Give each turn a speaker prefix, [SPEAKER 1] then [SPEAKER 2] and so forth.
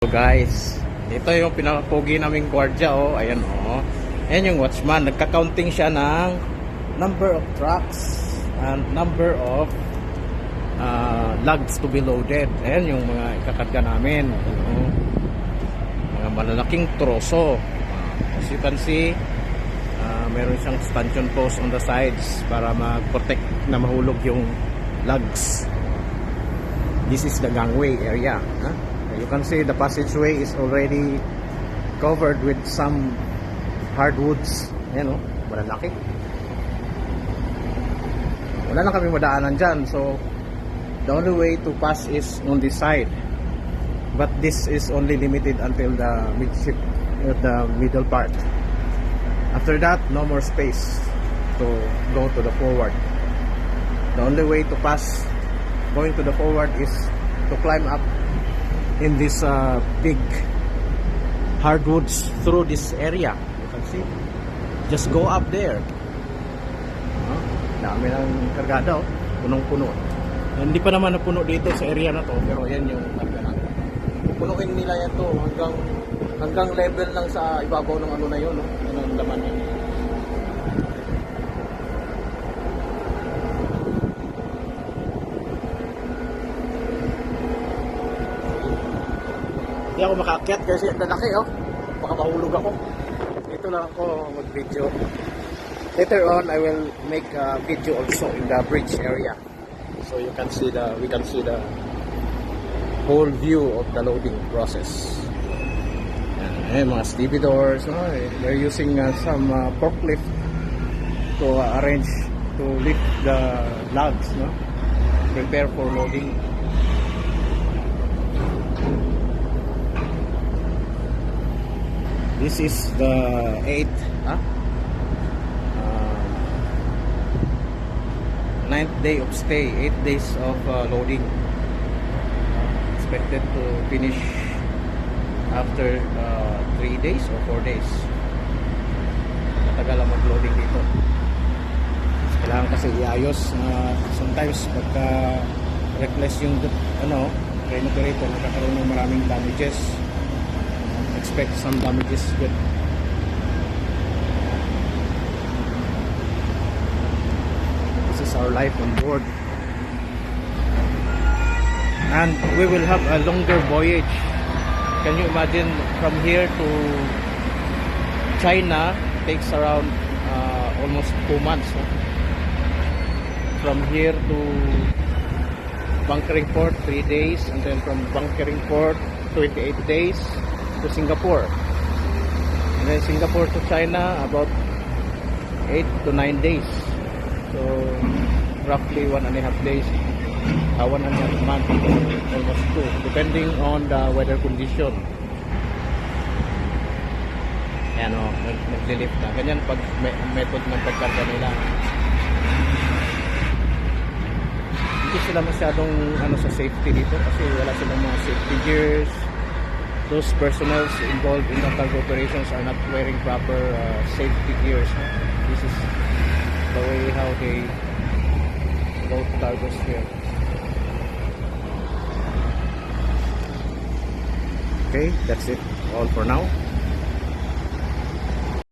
[SPEAKER 1] So guys, ito yung pinakapogi naming gwardiya, oh. Ayan, oh. Ayan yung watchman. Nagka-counting siya ng number of trucks and number of logs to be loaded. Ayan yung mga ikakarga namin. Ayan, oh. Mga malalaking troso. As you can see, meron siyang stanchion post on the sides para mag-protect na mahulog yung logs. This is the gangway area, huh? You can see the passageway is already covered with some hardwoods. Ayan, oh, malalaki. Wala na kami madaanan dyan, so the only way to pass is on this side. But this is only limited until the midship, the middle part. After that, no more space to go to the forward. The only way to pass going to the forward is to climb up in this big hardwoods through this area. You can see, just go up there. Dami ng kargada, oh. Punong-puno. Hindi pa naman napuno dito sa area na to, pero yan yung karga natin. Pupunuin nila yan to hanggang level lang sa ibabaw ng ano na yun, no? Yan ang laman yan. Hindi ako makaakyat kasi ang lalaki, oh. Baka mahulog ako. Dito lang ako mag-video. Later on, I will make a video also in the bridge area, so you can see we can see the whole view of the loading process. And mga stevedores, they're using some forklift to arrange to lift the logs, no? Prepare for loading. This is the 9th day of stay, 8 days of loading. Expected to finish after 3 days or 4 days. Matagal ang mag-loading dito. Kailangan kasi iayos. Sometimes pagka reckless yung train operator, nagkakaroon ng maraming damages. Expect some damages good. This is our life on board, and we will have a longer voyage. Can you imagine, from here to China takes around almost 2 months, huh? From here to bunkering port 3 days, and then from bunkering port 28 days to Singapore, and then Singapore to China about 8 to 9 days, so roughly 1.5 days, 1.5 month, almost 2, depending on the weather condition. Ayan, o, naglilift na ganyan pag method ng pagkarga nila. Hindi sila masyadong sa safety dito kasi wala silang mga safety gears. Those personnel involved in the cargo operations are not wearing proper safety gears. This is the way how they load cargos here. Okay, that's it all for now.